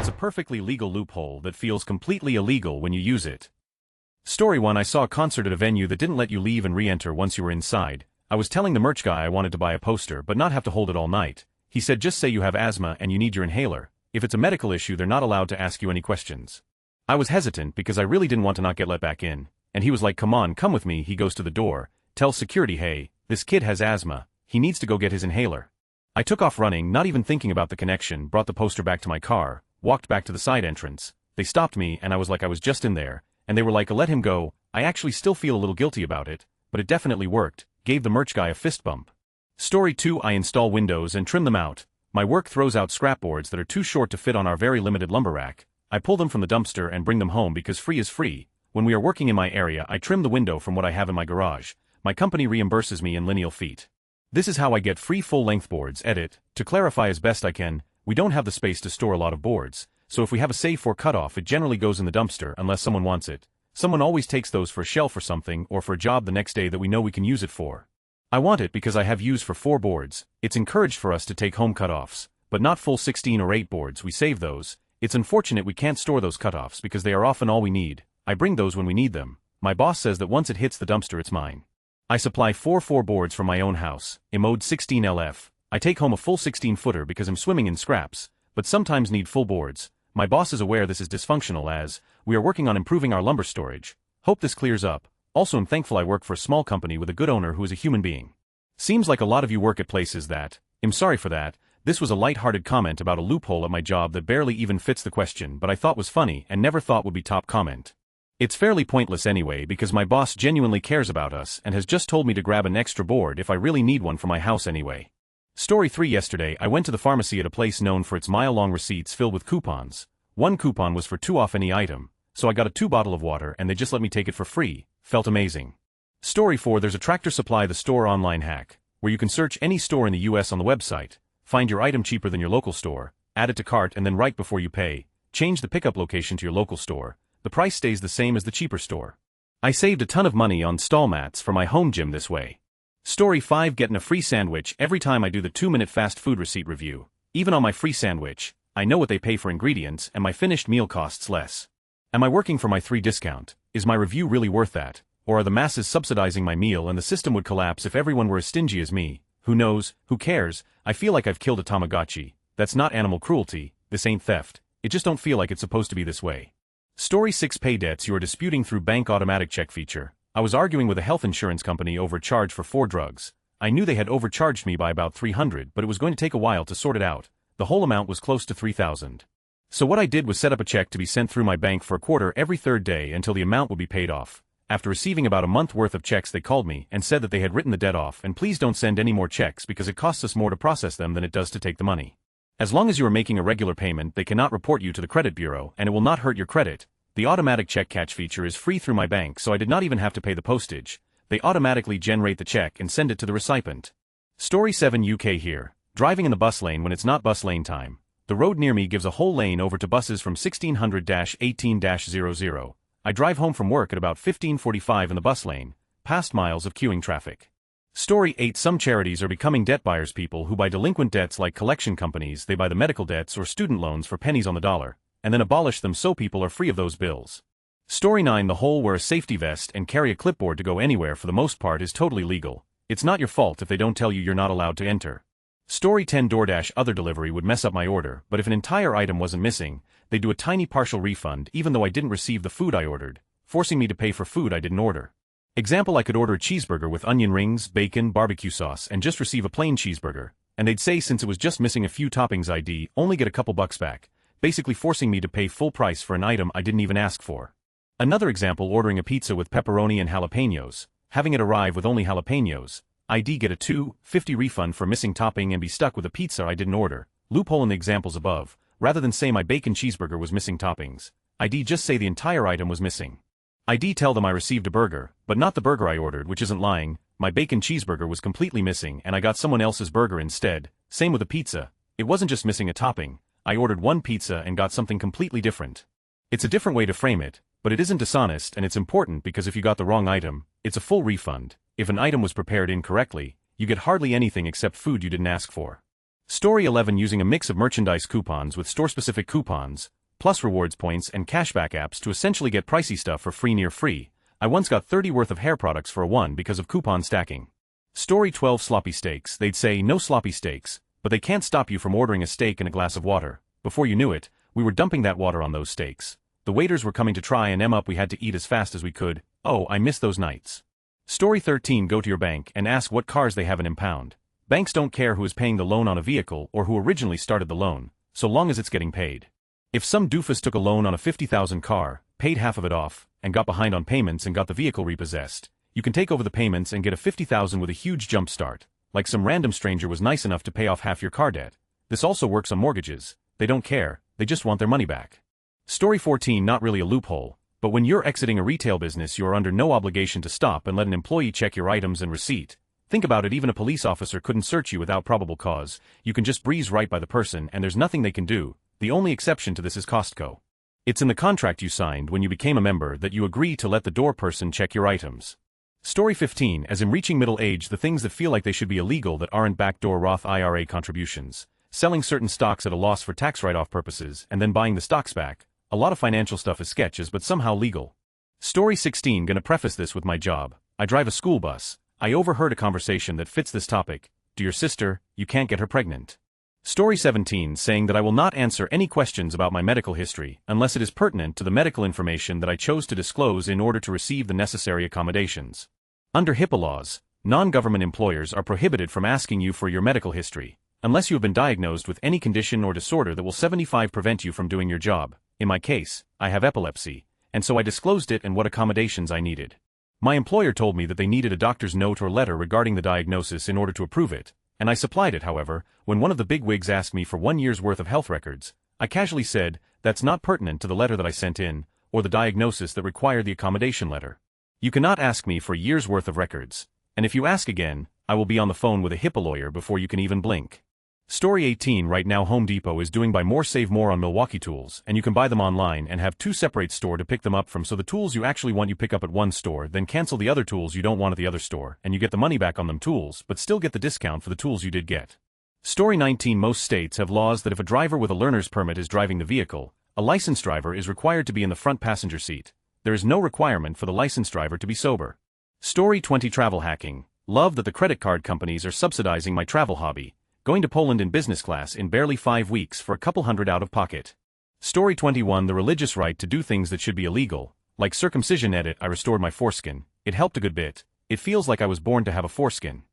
It's a perfectly legal loophole that feels completely illegal when you use it. Story 1. I saw a concert at a venue that didn't let you leave and re-enter once you were inside. I was telling the merch guy I wanted to buy a poster but not have to hold it all night. He said just say you have asthma and you need your inhaler. If it's a medical issue they're not allowed to ask you any questions. I was hesitant because I really didn't want to not get let back in, and he was like come on, come with me. He goes to the door, tells security hey, this kid has asthma, he needs to go get his inhaler. I took off running, not even thinking about the connection, brought the poster back to my car, walked back to the side entrance. They stopped me and I was like I was just in there, and they were like let him go. I actually still feel a little guilty about it, but it definitely worked, gave the merch guy a fist bump. Story 2. I install windows and trim them out. My work throws out scrap boards that are too short to fit on our very limited lumber rack. I pull them from the dumpster and bring them home because free is free. When we are working in my area I trim the window from what I have in my garage. My company reimburses me in lineal feet. This is how I get free full-length boards. Edit. To clarify as best I can, we don't have the space to store a lot of boards, so if we have a save for cutoff it generally goes in the dumpster unless someone wants it. Someone always takes those for a shelf or something or for a job the next day that we know we can use it for. I want it because I have use for 4 boards. It's encouraged for us to take home cutoffs, but not full 16 or 8 boards. We save those. It's unfortunate we can't store those cutoffs because they are often all we need. I bring those when we need them. My boss says that once it hits the dumpster it's mine. I supply 4 boards from my own house, Emode 16LF. I take home a full 16-footer because I'm swimming in scraps, but sometimes need full boards. My boss is aware this is dysfunctional as we are working on improving our lumber storage. Hope this clears up. Also I'm thankful I work for a small company with a good owner who is a human being. Seems like a lot of you work at places that, I'm sorry for that. This was a light-hearted comment about a loophole at my job that barely even fits the question but I thought was funny and never thought would be top comment. It's fairly pointless anyway because my boss genuinely cares about us and has just told me to grab an extra board if I really need one for my house anyway. Story 3. Yesterday I went to the pharmacy at a place known for its mile-long receipts filled with coupons. One coupon was for 2 off any item, so I got a 2 bottle of water and they just let me take it for free. Felt amazing. Story 4. There's a Tractor Supply the store online hack, where you can search any store in the US on the website, find your item cheaper than your local store, add it to cart and then right before you pay, change the pickup location to your local store. The price stays the same as the cheaper store. I saved a ton of money on stall mats for my home gym this way. Story 5. Getting a free sandwich every time I do the 2-minute fast food receipt review. Even on my free sandwich, I know what they pay for ingredients and my finished meal costs less. Am I working for my 3 discount? Is my review really worth that? Or are the masses subsidizing my meal and the system would collapse if everyone were as stingy as me? Who knows? Who cares? I feel like I've killed a Tamagotchi. That's not animal cruelty. This ain't theft. It just don't feel like it's supposed to be this way. Story 6. Pay debts you are disputing through bank automatic check feature. I was arguing with a health insurance company over a charge for 4 drugs. I knew they had overcharged me by about $300 but it was going to take a while to sort it out. The whole amount was close to $3,000. So what I did was set up a check to be sent through my bank for a quarter every 3rd day until the amount would be paid off. After receiving about a month worth of checks they called me and said that they had written the debt off and please don't send any more checks because it costs us more to process them than it does to take the money. As long as you are making a regular payment they cannot report you to the credit bureau and it will not hurt your credit. The automatic check catch feature is free through my bank so I did not even have to pay the postage. They automatically generate the check and send it to the recipient. Story 7. UK here. Driving in the bus lane when it's not bus lane time. The road near me gives a whole lane over to buses from 1600-18-00. I drive home from work at about 15:45 in the bus lane, past miles of queuing traffic. Story 8. Some charities are becoming debt buyers. People who buy delinquent debts like collection companies, they buy the medical debts or student loans for pennies on the dollar, and then abolish them so people are free of those bills. Story 9. The whole wear a safety vest and carry a clipboard to go anywhere for the most part is totally legal. It's not your fault if they don't tell you you're not allowed to enter. Story 10. DoorDash other delivery would mess up my order, but if an entire item wasn't missing, they'd do a tiny partial refund even though I didn't receive the food I ordered, forcing me to pay for food I didn't order. Example, I could order a cheeseburger with onion rings, bacon, barbecue sauce and just receive a plain cheeseburger, and they'd say since it was just missing a few toppings I'd only get a couple bucks back, basically forcing me to pay full price for an item I didn't even ask for. Another example, ordering a pizza with pepperoni and jalapenos, having it arrive with only jalapenos, I'd get a $2.50 refund for missing topping and be stuck with a pizza I didn't order. Loophole in the examples above, rather than say my bacon cheeseburger was missing toppings, I'd just say the entire item was missing. I'd tell them I received a burger, but not the burger I ordered, which isn't lying. My bacon cheeseburger was completely missing and I got someone else's burger instead. Same with the pizza. It wasn't just missing a topping. I ordered one pizza and got something completely different. It's a different way to frame it, but it isn't dishonest and it's important because if you got the wrong item, it's a full refund. If an item was prepared incorrectly, you get hardly anything except food you didn't ask for. Story 11. Using a mix of merchandise coupons with store-specific coupons, plus rewards points and cashback apps to essentially get pricey stuff for free near free. I once got 30 worth of hair products for a 1 because of coupon stacking. Story 12. Sloppy steaks. They'd say no sloppy steaks, but they can't stop you from ordering a steak and a glass of water. Before you knew it, we were dumping that water on those steaks. The waiters were coming to try and up. We had to eat as fast as we could. Oh, I miss those nights. Story 13. Go to your bank and ask what cars they have in impound. Banks don't care who is paying the loan on a vehicle or who originally started the loan, so long as it's getting paid. If some doofus took a loan on a $50,000 car, paid half of it off, and got behind on payments and got the vehicle repossessed, you can take over the payments and get a $50,000 with a huge jump start, like some random stranger was nice enough to pay off half your car debt. This also works on mortgages. They don't care, they just want their money back. Story 14. Not really a loophole, but when you're exiting a retail business you are under no obligation to stop and let an employee check your items and receipt. Think about it, even a police officer couldn't search you without probable cause. You can just breeze right by the person and there's nothing they can do. The only exception to this is Costco. It's in the contract you signed when you became a member that you agree to let the door person check your items. Story 15. As in reaching middle age, the things that feel like they should be illegal that aren't: backdoor Roth IRA contributions, selling certain stocks at a loss for tax write-off purposes and then buying the stocks back. A lot of financial stuff is sketches but somehow legal. Story 16. Gonna preface this with my job. I drive a school bus. I overheard a conversation that fits this topic. To your sister, you can't get her pregnant. Story 17. Saying that I will not answer any questions about my medical history unless it is pertinent to the medical information that I chose to disclose in order to receive the necessary accommodations. Under HIPAA laws, non-government employers are prohibited from asking you for your medical history, unless you have been diagnosed with any condition or disorder that will 75% prevent you from doing your job. In my case, I have epilepsy, and so I disclosed it and what accommodations I needed. My employer told me that they needed a doctor's note or letter regarding the diagnosis in order to approve it, and I supplied it. However, when one of the bigwigs asked me for 1 year's worth of health records, I casually said, that's not pertinent to the letter that I sent in, or the diagnosis that required the accommodation letter. You cannot ask me for a year's worth of records, and if you ask again, I will be on the phone with a HIPAA lawyer before you can even blink. Story 18. Right now Home Depot is doing buy more save more on Milwaukee tools, and you can buy them online and have 2 separate stores to pick them up from, so the tools you actually want you pick up at one store, then cancel the other tools you don't want at the other store, and you get the money back on them tools but still get the discount for the tools you did get. Story 19. Most states have laws that if a driver with a learner's permit is driving the vehicle, a licensed driver is required to be in the front passenger seat. There is no requirement for the licensed driver to be sober. Story 20. Travel hacking. Love that the credit card companies are subsidizing my travel hobby, going to Poland in business class in barely 5 weeks for a couple hundred out of pocket. Story 21. The religious right to do things that should be illegal, like circumcision. Edit. I restored my foreskin. It helped a good bit. It feels like I was born to have a foreskin.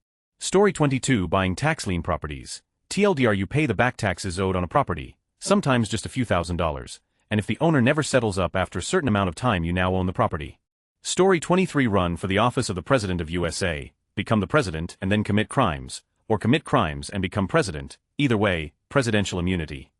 Story 22. Buying tax lien properties. TLDR, you pay the back taxes owed on a property, sometimes just a few $1,000s, and if the owner never settles up after a certain amount of time you now own the property. Story 23. Run for the office of the President of USA, become the president and then commit crimes, or commit crimes and become president. Either way, presidential immunity.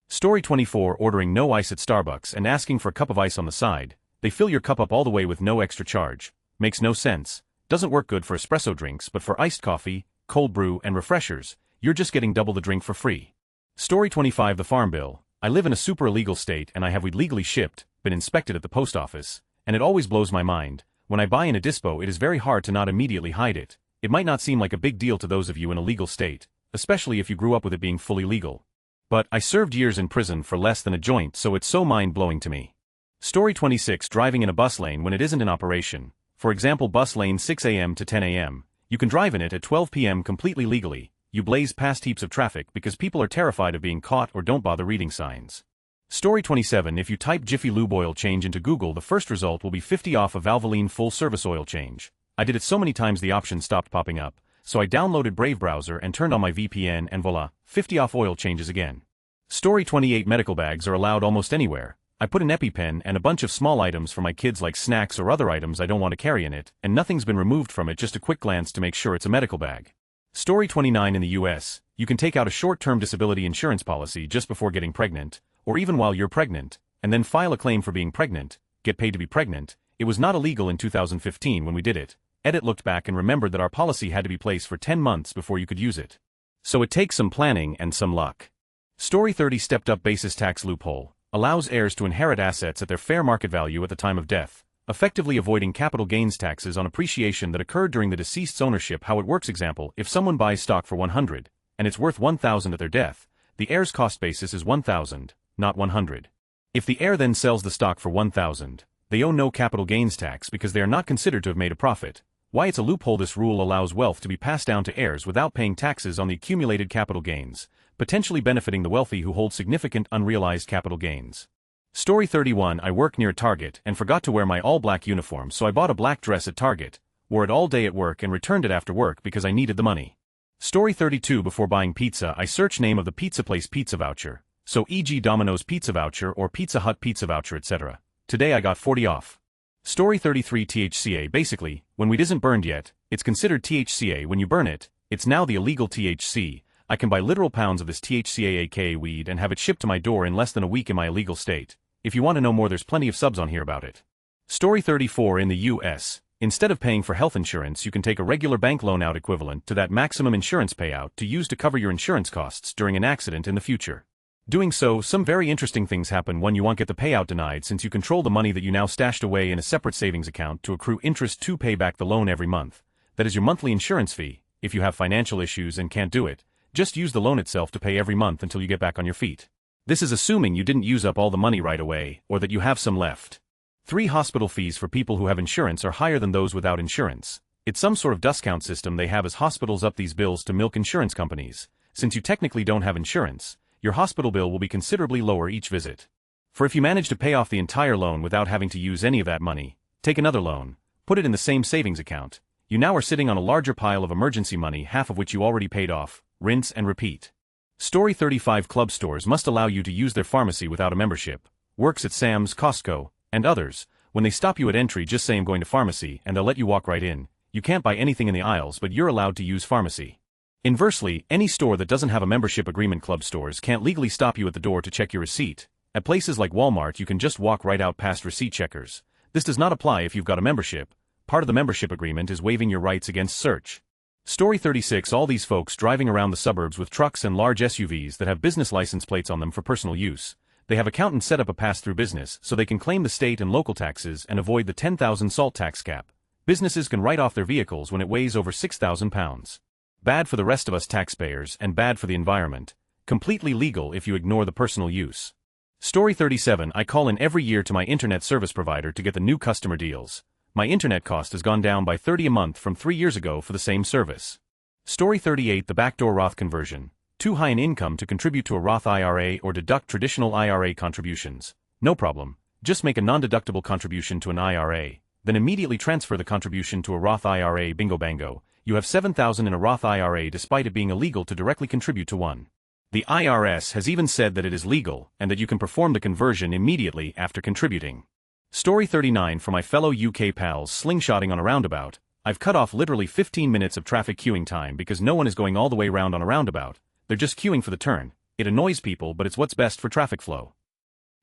Story 24. Ordering no ice at Starbucks and asking for a cup of ice on the side. They fill your cup up all the way with no extra charge. Makes no sense. Doesn't work good for espresso drinks, but for iced coffee, cold brew and refreshers, you're just getting double the drink for free. Story 25. The Farm Bill. I live in a super illegal state and I have weed legally shipped, been inspected at the post office, and it always blows my mind. When I buy in a dispo, it is very hard to not immediately hide it. It might not seem like a big deal to those of you in a legal state, especially if you grew up with it being fully legal. But I served years in prison for less than a joint, so it's so mind-blowing to me. Story 26. Driving in a bus lane when it isn't in operation. For example, bus lane 6 a.m. to 10 a.m. You can drive in it at 12 p.m. completely legally. You blaze past heaps of traffic because people are terrified of being caught or don't bother reading signs. Story 27. If you type Jiffy Lube oil change into Google, the first result will be 50 off a Valvoline full service oil change. I did it so many times the option stopped popping up, so I downloaded Brave browser and turned on my VPN and voila, 50 off oil changes again. Story 28. Medical bags are allowed almost anywhere. I put an EpiPen and a bunch of small items for my kids like snacks or other items I don't want to carry in it, and nothing's been removed from it, just a quick glance to make sure it's a medical bag. Story 29. In the US, you can take out a short-term disability insurance policy just before getting pregnant, or even while you're pregnant, and then file a claim for being pregnant, get paid to be pregnant. It was not illegal in 2015 when we did it. Edit looked back and remembered that our policy had to be placed for 10 months before you could use it. So it takes some planning and some luck. Story 30. Stepped up basis tax loophole. Allows heirs to inherit assets at their fair market value at the time of death, effectively avoiding capital gains taxes on appreciation that occurred during the deceased's ownership. How it works: example, if someone buys stock for 100, and it's worth 1,000 at their death, the heir's cost basis is 1,000, not 100. If the heir then sells the stock for 1,000, they owe no capital gains tax because they are not considered to have made a profit. Why it's a loophole? This rule allows wealth to be passed down to heirs without paying taxes on the accumulated capital gains, potentially benefiting the wealthy who hold significant unrealized capital gains. Story 31. I work near Target and forgot to wear my all-black uniform, so I bought a black dress at Target, wore it all day at work and returned it after work because I needed the money. Story 32. Before buying pizza, I search name of the pizza place pizza voucher, so e.g. Domino's pizza voucher or Pizza Hut pizza voucher, etc. Today I got 40 off. Story 33. THCA. Basically, when weed isn't burned yet, it's considered THCA. When you burn it, it's now the illegal THC. I can buy literal pounds of this THCA aka weed and have it shipped to my door in less than a week in my illegal state. If you want to know more, there's plenty of subs on here about it. Story 34. In the US, instead of paying for health insurance, you can take a regular bank loan out equivalent to that maximum insurance payout to use to cover your insurance costs during an accident in the future. Doing so, some very interesting things happen. One, you won't get the payout denied since you control the money that you now stashed away in a separate savings account to accrue interest to pay back the loan every month. That is your monthly insurance fee. If you have financial issues and can't do it, just use the loan itself to pay every month until you get back on your feet. This is assuming you didn't use up all the money right away, or that you have some left. 3. Hospital fees for people who have insurance are higher than those without insurance. It's some sort of discount system they have as hospitals up these bills to milk insurance companies. Since you technically don't have insurance, your hospital bill will be considerably lower each visit. For if you manage to pay off the entire loan without having to use any of that money, take another loan, put it in the same savings account, you now are sitting on a larger pile of emergency money, half of which you already paid off. Rinse and repeat. Story 35. Club stores must allow you to use their pharmacy without a membership. Works at Sam's, Costco, and others. When they stop you at entry, just say I'm going to pharmacy and they'll let you walk right in. You can't buy anything in the aisles, but you're allowed to use pharmacy. Inversely, any store that doesn't have a membership agreement, club stores, can't legally stop you at the door to check your receipt. At places like Walmart, you can just walk right out past receipt checkers. This does not apply if you've got a membership. Part of the membership agreement is waiving your rights against search. Story 36. All these folks driving around the suburbs with trucks and large SUVs that have business license plates on them for personal use. They have accountants set up a pass-through business so they can claim the state and local taxes and avoid the 10,000 SALT tax cap. Businesses can write off their vehicles when it weighs over 6,000 pounds. Bad for the rest of us taxpayers and bad for the environment. Completely legal if you ignore the personal use. Story 37. I call in every year to my internet service provider to get the new customer deals. My internet cost has gone down by $30 a month from 3 years ago for the same service. Story 38. The backdoor Roth conversion. Too high an income to contribute to a Roth IRA or deduct traditional IRA contributions. No problem. Just make a non-deductible contribution to an IRA, then immediately transfer the contribution to a Roth IRA. Bingo bango. You have $7,000 in a Roth IRA despite it being illegal to directly contribute to one. The IRS has even said that it is legal and that you can perform the conversion immediately after contributing. Story 39. For my fellow UK pals slingshotting on a roundabout, I've cut off literally 15 minutes of traffic queuing time because no one is going all the way round on a roundabout. They're just queuing for the turn. It annoys people, but it's what's best for traffic flow.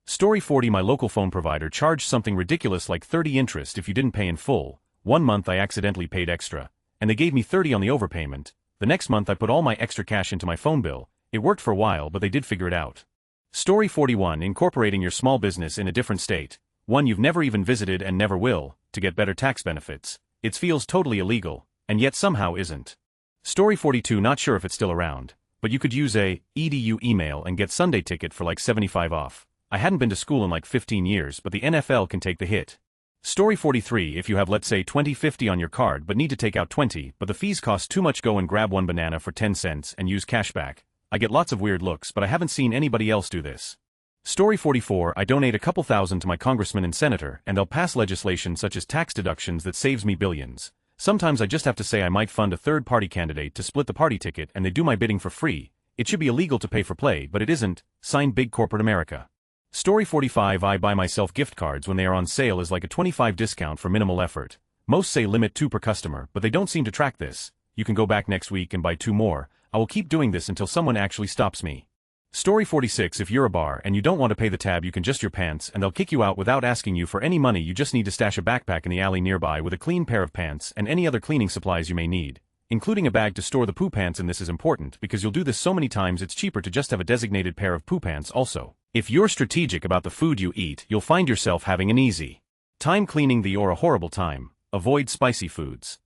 Story 40. My local phone provider charged something ridiculous like 30 interest if you didn't pay in full. 1 month I accidentally paid extra, and they gave me 30 on the overpayment. The next month I put all my extra cash into my phone bill. It worked for a while, but they did figure it out. Story 41. Incorporating your small business in a different state. One you've never even visited and never will, to get better tax benefits. It feels totally illegal, and yet somehow isn't. Story 42. Not sure if it's still around, but you could use a edu email and get Sunday ticket for like 75 off. I hadn't been to school in like 15 years, but the NFL can take the hit. Story 43. If you have, let's say, $20.50 on your card but need to take out 20, but the fees cost too much, go and grab one banana for 10 cents and use cashback. I get lots of weird looks, but I haven't seen anybody else do this. Story 44. I donate a couple thousand to my congressman and senator, and they'll pass legislation such as tax deductions that saves me billions. Sometimes I just have to say I might fund a third-party candidate to split the party ticket and they do my bidding for free. It should be illegal to pay for play, but it isn't. Signed, Big Corporate America. Story 45. I buy myself gift cards when they are on sale as like a 25% discount for minimal effort. Most say limit 2 per customer, but they don't seem to track this. You can go back next week and buy 2 more. I will keep doing this until someone actually stops me. Story 46. If you're a bar and you don't want to pay the tab, you can just your pants and they'll kick you out without asking you for any money. You just need to stash a backpack in the alley nearby with a clean pair of pants and any other cleaning supplies you may need, including a bag to store the poo pants. And this is important because you'll do this so many times it's cheaper to just have a designated pair of poo pants also. If you're strategic about the food you eat, you'll find yourself having an easy time cleaning the or a horrible time. Avoid spicy foods.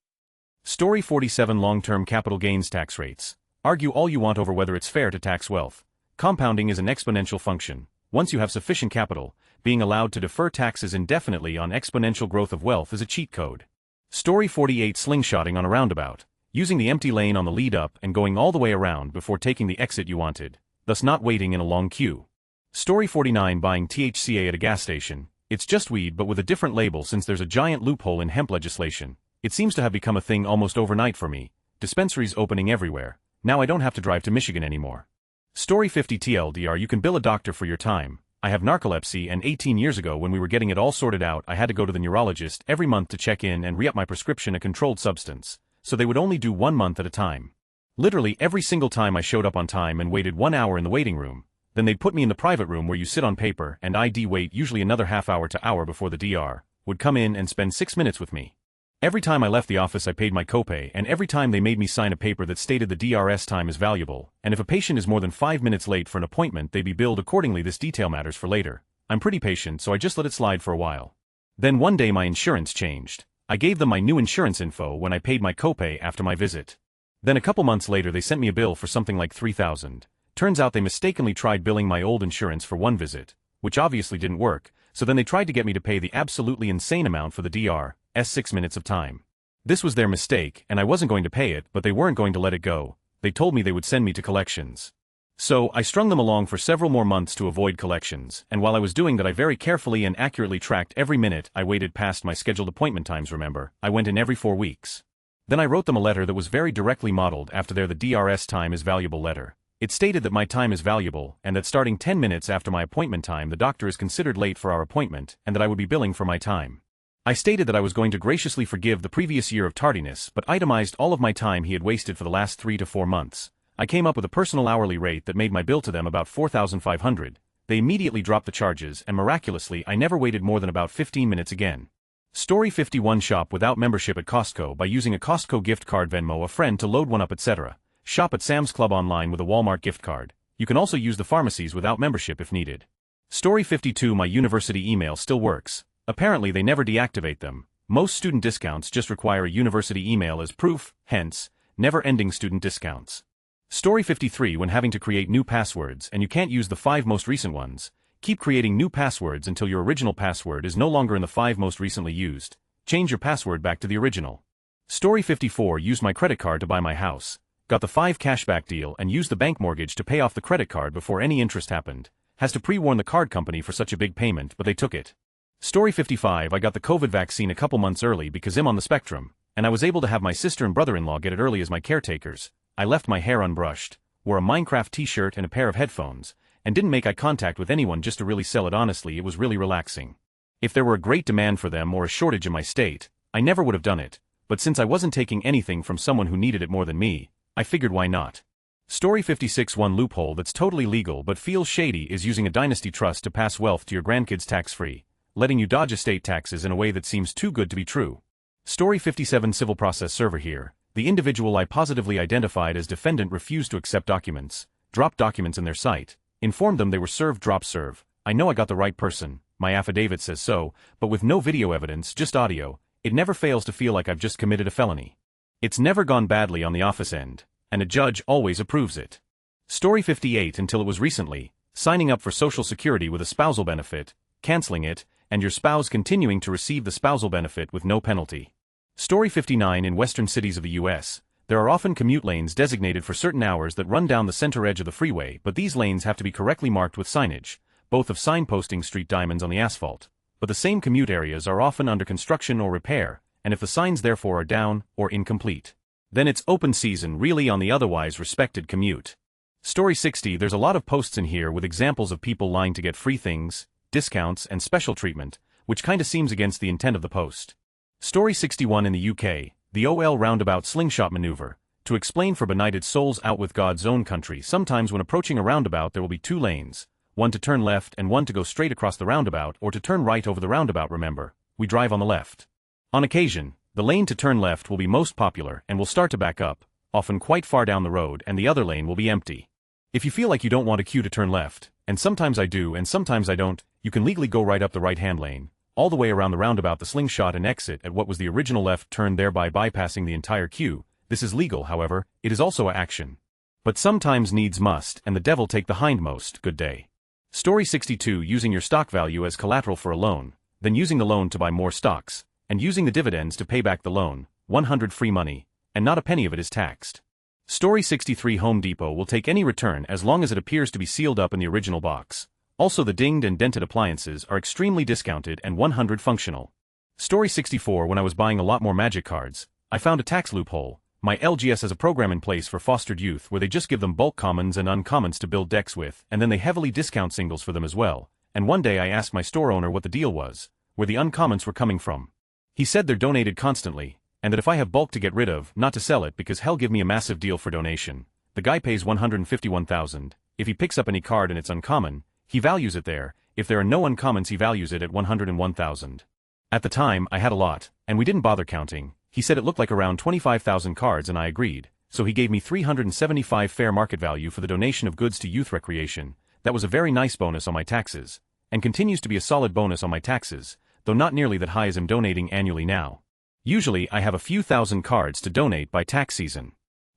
Story 47. Long-term capital gains tax rates. Argue all you want over whether it's fair to tax wealth. Compounding is an exponential function. Once you have sufficient capital, being allowed to defer taxes indefinitely on exponential growth of wealth is a cheat code. Story 48. Slingshotting on a roundabout. Using the empty lane on the lead up and going all the way around before taking the exit you wanted, thus not waiting in a long queue. Story 49. Buying THCA at a gas station. It's just weed but with a different label since there's a giant loophole in hemp legislation. It seems to have become a thing almost overnight for me. Dispensaries opening everywhere. Now I don't have to drive to Michigan anymore. Story 50. TLDR. You can bill a doctor for your time. I have narcolepsy and 18 years ago when we were getting it all sorted out I had to go to the neurologist every month to check in and re-up my prescription a controlled substance, so they would only do 1 month at a time. Literally every single time I showed up on time and waited 1 hour in the waiting room, then they'd put me in the private room where you sit on paper and ID wait usually another half hour to hour before the DR would come in and spend 6 minutes with me. Every time I left the office I paid my copay and every time they made me sign a paper that stated the DRS time is valuable, and if a patient is more than 5 minutes late for an appointment they'd be billed accordingly. This detail matters for later. I'm pretty patient so I just let it slide for a while. Then one day my insurance changed. I gave them my new insurance info when I paid my copay after my visit. Then a couple months later they sent me a bill for something like $3,000. Turns out they mistakenly tried billing my old insurance for one visit, which obviously didn't work, so then they tried to get me to pay the absolutely insane amount for the DR's 6 minutes of time. This was their mistake and I wasn't going to pay it but they weren't going to let it go. They told me they would send me to collections. So I strung them along for several more months to avoid collections, and while I was doing that I very carefully and accurately tracked every minute I waited past my scheduled appointment times. Remember, I went in every 4 weeks. Then I wrote them a letter that was very directly modeled after their "the DRS time is valuable" letter. It stated that my time is valuable and that starting 10 minutes after my appointment time the doctor is considered late for our appointment and that I would be billing for my time. I stated that I was going to graciously forgive the previous year of tardiness but itemized all of my time he had wasted for the last 3 to 4 months. I came up with a personal hourly rate that made my bill to them about $4,500. They immediately dropped the charges and miraculously I never waited more than about 15 minutes again. Story 51. Shop without membership at Costco by using a Costco gift card, Venmo a friend to load one up, etc. Shop at Sam's Club online with a Walmart gift card. You can also use the pharmacies without membership if needed. Story 52. My university email still works. Apparently they never deactivate them. Most student discounts just require a university email as proof, hence, never-ending student discounts. Story 53. When having to create new passwords and you can't use the 5 most recent ones, keep creating new passwords until your original password is no longer in the 5 most recently used. Change your password back to the original. Story 54. Used my credit card to buy my house. Got the 5 cashback deal and used the bank mortgage to pay off the credit card before any interest happened. Has to pre-warn the card company for such a big payment but they took it. Story 55. I got the COVID vaccine a couple months early because I'm on the spectrum, and I was able to have my sister and brother-in-law get it early as my caretakers. I left my hair unbrushed, wore a Minecraft t-shirt and a pair of headphones, and didn't make eye contact with anyone just to really sell it. Honestly, it was really relaxing. If there were a great demand for them or a shortage in my state, I never would have done it, but since I wasn't taking anything from someone who needed it more than me, I figured why not. Story 56. One loophole that's totally legal but feels shady is using a dynasty trust to pass wealth to your grandkids tax-free, letting you dodge estate taxes in a way that seems too good to be true. Story 57. Civil process server here. The individual I positively identified as defendant refused to accept documents, dropped documents in their site, informed them they were served, drop serve. I know I got the right person, my affidavit says so, but with no video evidence, just audio, it never fails to feel like I've just committed a felony. It's never gone badly on the office end, and a judge always approves it. Story 58. Until it was recently, signing up for Social Security with a spousal benefit, canceling it, and your spouse continuing to receive the spousal benefit with no penalty. Story 59. In western cities of the U.S., there are often commute lanes designated for certain hours that run down the center edge of the freeway, but these lanes have to be correctly marked with signage, both of signposting street diamonds on the asphalt. But the same commute areas are often under construction or repair, and if the signs therefore are down or incomplete, then it's open season really on the otherwise respected commute. Story 60. There's a lot of posts in here with examples of people lying to get free things, discounts, and special treatment, which kinda seems against the intent of the post. Story 61. In the UK, the OL roundabout slingshot maneuver. To explain for benighted souls out with God's own country, sometimes when approaching a roundabout there will be 2 lanes, one to turn left and one to go straight across the roundabout or to turn right over the roundabout. Remember, we drive on the left. On occasion, the lane to turn left will be most popular and will start to back up, often quite far down the road, and the other lane will be empty. If you feel like you don't want a queue to turn left, and sometimes I do and sometimes I don't, you can legally go right up the right-hand lane, all the way around the roundabout, the slingshot, and exit at what was the original left turn, thereby bypassing the entire queue. This is legal, however, it is also a action. But sometimes needs must, and the devil take the hindmost. Good day. Story 62. Using your stock value as collateral for a loan, then using the loan to buy more stocks, and using the dividends to pay back the loan. 100 free money, and not a penny of it is taxed. Story 63. Home Depot will take any return as long as it appears to be sealed up in the original box. Also, the dinged and dented appliances are extremely discounted and 100 functional. Story 64. When I was buying a lot more magic cards, I found a tax loophole. My LGS has a program in place for fostered youth where they just give them bulk commons and uncommons to build decks with, and then they heavily discount singles for them as well. And one day I asked my store owner what the deal was, where the uncommons were coming from. He said they're donated constantly, and that if I have bulk to get rid of, not to sell it because he'll give me a massive deal for donation. The guy pays $151,000. If he picks up any card and it's uncommon, he values it there. If there are no uncommons, he values it at $101,000. At the time, I had a lot, and we didn't bother counting. He said it looked like around 25,000 cards and I agreed, so he gave me $375 fair market value for the donation of goods to youth recreation. That was a very nice bonus on my taxes, and continues to be a solid bonus on my taxes, though not nearly that high as I'm donating annually now. Usually I have a few thousand cards to donate by tax season.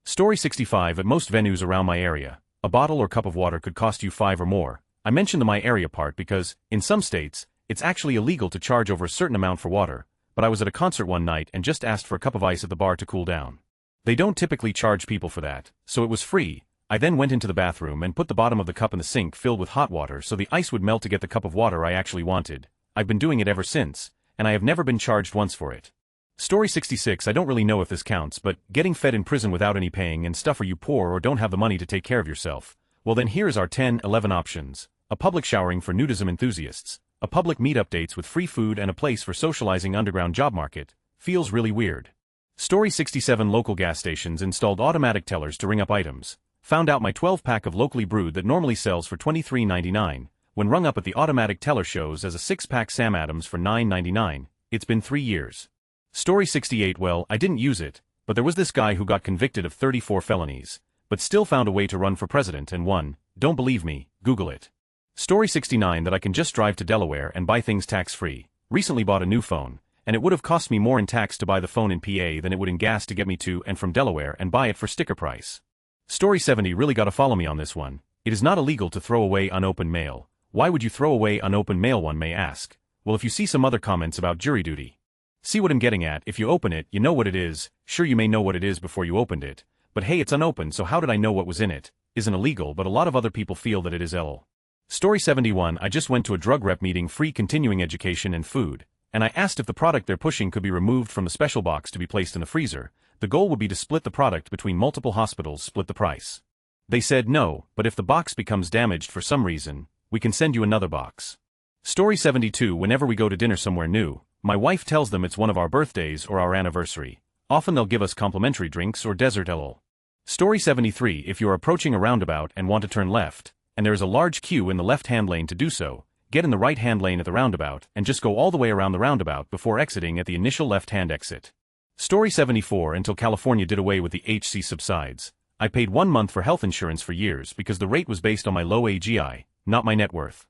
Story 65. At most venues around my area, a bottle or cup of water could cost you $5 or more. I mentioned the my area part because, in some states, it's actually illegal to charge over a certain amount for water. But I was at a concert one night and just asked for a cup of ice at the bar to cool down. They don't typically charge people for that, so it was free. I then went into the bathroom and put the bottom of the cup in the sink filled with hot water so the ice would melt to get the cup of water I actually wanted. I've been doing it ever since, and I have never been charged once for it. Story 66. I don't really know if this counts, but getting fed in prison without any paying and stuff. Are you poor or don't have the money to take care of yourself? Well then here's our 10-11 options. A public showering for nudism enthusiasts. A public meetup dates with free food and a place for socializing. Underground job market. Feels really weird. Story 67. Local gas stations installed automatic tellers to ring up items. Found out my 12-pack of locally brewed that normally sells for $23.99, when rung up at the automatic teller shows as a 6-pack Sam Adams for $9.99. It's been 3 years. Story 68. Well, I didn't use it, but there was this guy who got convicted of 34 felonies, but still found a way to run for president and won. Don't believe me? Google it. Story 69. That I can just drive to Delaware and buy things tax-free. Recently bought a new phone, and it would have cost me more in tax to buy the phone in PA than it would in gas to get me to and from Delaware and buy it for sticker price. Story 70. Really gotta follow me on this one. It is not illegal to throw away unopened mail. Why would you throw away unopened mail, one may ask? Well, if you see some other comments about jury duty. See what I'm getting at? If you open it, you know what it is. Sure, you may know what it is before you opened it, but hey, it's unopened, so how did I know what was in it? Isn't illegal, but a lot of other people feel that it is illegal. Story 71. I just went to a drug rep meeting, free continuing education and food, and I asked if the product they're pushing could be removed from the special box to be placed in the freezer. The goal would be to split the product between multiple hospitals, split the price. They said no, but if the box becomes damaged for some reason, we can send you another box. Story 72. Whenever we go to dinner somewhere new, my wife tells them it's one of our birthdays or our anniversary. Often they'll give us complimentary drinks or dessert. LOL. Story 73. If you're approaching a roundabout and want to turn left, and there is a large queue in the left-hand lane to do so, get in the right-hand lane at the roundabout and just go all the way around the roundabout before exiting at the initial left-hand exit. Story 74. Until California did away with the HC subsides, I paid 1 month for health insurance for years because the rate was based on my low AGI, not my net worth.